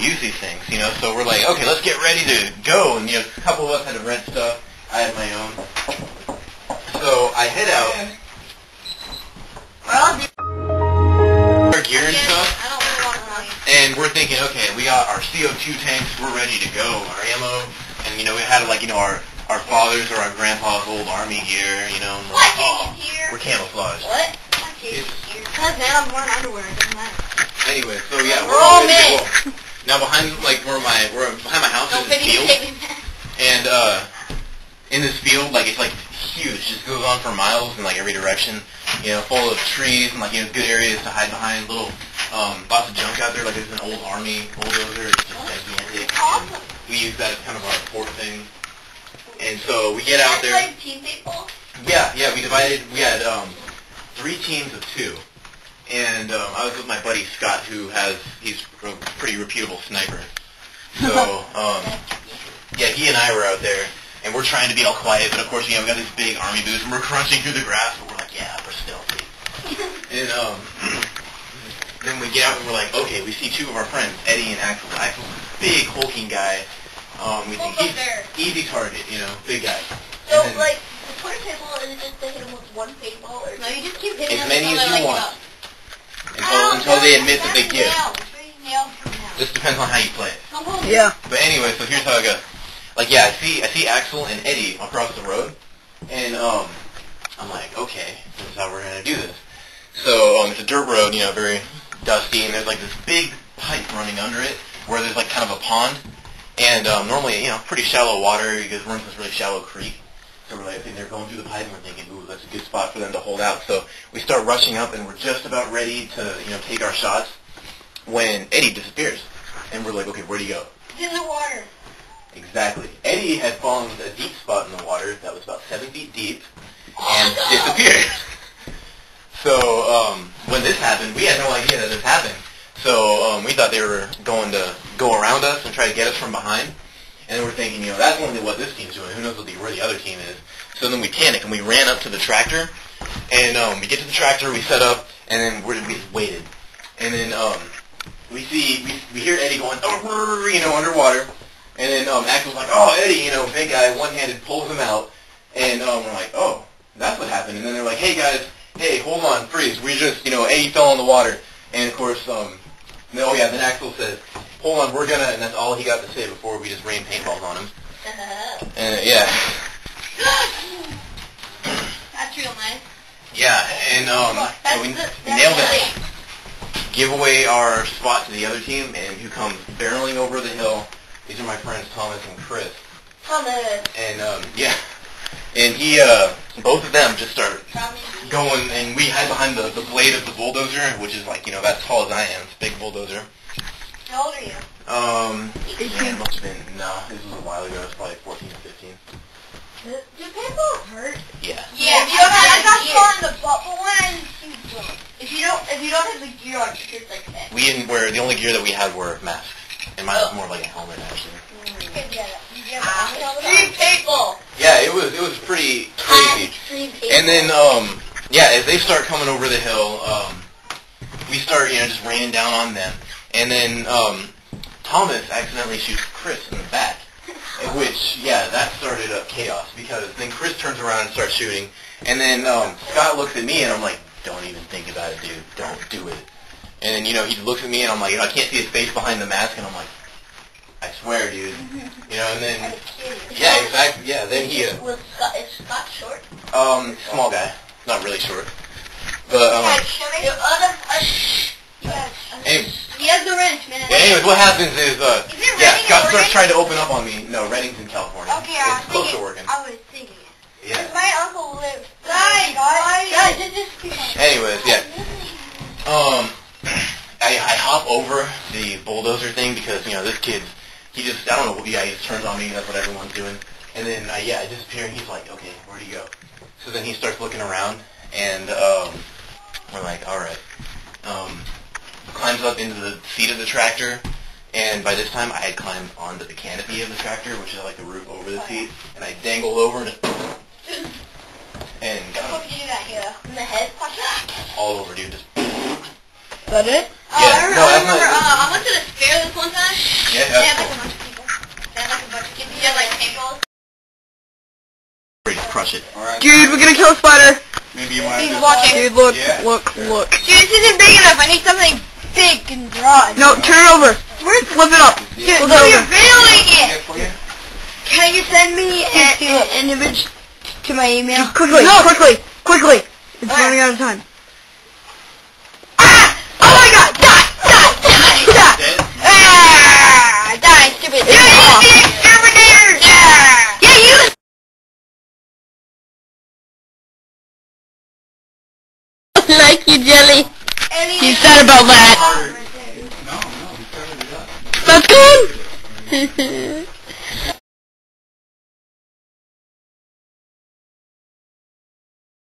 use these things, you know. So we're like, okay, let's get ready to go. And, you know, a couple of us had to rent stuff. I had my own. So I head out. Our gear and stuff. And we're thinking, okay, we got our CO2 tanks. We're ready to go. Our ammo. And, you know, we had, like, you know, our fathers or our grandpa's old army gear, you know. And we're like, oh, we're camouflaged. What? Because now I'm wearing underwear. It doesn't matter. Anyway, so yeah, we're all ready to go. Now behind, like, behind my house is this field. And, in this field, like, it's, like, huge. It just goes on for miles in, like, every direction. You know, full of trees and, like, you know, good areas to hide behind. Little, lots of junk out there. Like, there's an old army bulldozer. It's just gigantic. And we use that as kind of our port thing. And so we get out there. Like team people? Yeah, we had 3 teams of 2. And I was with my buddy Scott, he's a pretty reputable sniper. So, yeah, he and I were out there, and we're trying to be all quiet, but of course, you know, we got these big army boots, and we're crunching through the grass, but we're like, yeah, we're stealthy. And then we get out, and we're like, okay, we see 2 of our friends, Eddie and Axel. Axel's a big hulking guy. We think he's easy target, you know, big guy. So, like, the Twitter table is just to hit him with one paintball, or no, you just keep hitting as many as you want. Until they admit that they give. This depends on how you play it. Yeah. But anyway, so here's how it goes. Like, yeah, I see Axel and Eddie across the road, and I'm like, okay, this is how we're gonna do this. So it's a dirt road, you know, very dusty, and there's like this big pipe running under it, where there's like kind of a pond, and normally, you know, pretty shallow water. You guys run this really shallow creek. So we're like, okay, they're going through the pipe, and we're thinking, ooh, that's a good spot for them to hold out. So we start rushing up, and we're just about ready to, you know, take our shots when Eddie disappears. And we're like, okay, where'd he go? He's in the water. Exactly. Eddie had fallen to a deep spot in the water that was about 7 feet deep and disappeared. So when this happened, we had no idea that this happened. So we thought they were going to go around us and try to get us from behind. And we're thinking, you know, that's only what this team's doing. Who knows where the other team is? So then we panicked and we ran up to the tractor. And we get to the tractor, we set up, and then we just waited. And then we hear Eddie going, oh, you know, underwater. And then Axel's like, oh, Eddie, you know, big guy, one-handed, pulls him out. And we're like, oh, that's what happened. And then they're like, hey, guys, hey, hold on, freeze. We just, you know, Eddie fell in the water. And, of course, then Axel says, hold on, we're gonna, and that's all he got to say before we just rained paintballs on him. And, yeah. That's real nice. Yeah, and we nailed it. Give away our spot to the other team, and who comes barreling over the hill. These are my friends Thomas and Chris. Thomas. And yeah, and he, both of them just start going, and we hide behind the blade of the bulldozer, which is like, you know, about as tall as I am. It's a big bulldozer. How old are you? It must have been, no, this was a while ago. It was probably 14 or 15. Do paintballs hurt? Yeah. Yeah. I got shot in the butt, but when I if you don't have the gear on, it's like that. We didn't wear, the only gear that we had were masks. And mine was more like a helmet, actually. Extreme paintball. Yeah, it was pretty crazy. And then, yeah, as they start coming over the hill, we start, you know, just raining down on them. And then Thomas accidentally shoots Chris in the back, which, yeah, that started up chaos, because then Chris turns around and starts shooting. And then Scott looks at me, and I'm like, don't even think about it, dude. Don't do it. And then, you know, he looks at me, and I'm like, you know, I can't see his face behind the mask, and I'm like, I swear, dude. You know, and then, yeah, exactly, yeah, then he, Is Scott short? small guy. Not really short. But, he has the wrench, man. Yeah, anyways, what happens is, yeah, Scott starts trying to open up on me. No, Redding's in California. Okay, it's close to Oregon. I was thinking it. Yeah. My uncle lives. Guys, anyways, yeah. I hop over the bulldozer thing because, you know, this kid, he just, I don't know, yeah, he just turns on me, that's what everyone's doing. And then, yeah, I disappear, and he's like, okay, where'd he go? So then he starts looking around, and we're like, all right. Climbs up into the seat of the tractor, and by this time I had climbed onto the canopy of the tractor, which is like the roof over the seat, and I dangled over and got him. In the head? All over, dude. Just. That it? Yeah, no, I remember, I went to the fair this one time. Yeah, They had like a bunch of people. They had like a bunch of kids. They had like tables. Crush it. Alright. Dude, we're gonna kill a spider. Maybe you want to He's watching. Dude, look, Yeah. look. Dude, this isn't big enough. I need something big and broad. No, turn it over. Flip it up. Dude, Flip no, it you're over. videoing it. Yeah. Can you send me an image to my email? Just quickly. It's Where? running out of time. Ah! Oh my god! Die! Dead? Ah! Die, stupid! It's off. Exterminators! Yeah, you! Like you, Jelly. You sad about that. No, he started it up. That's good.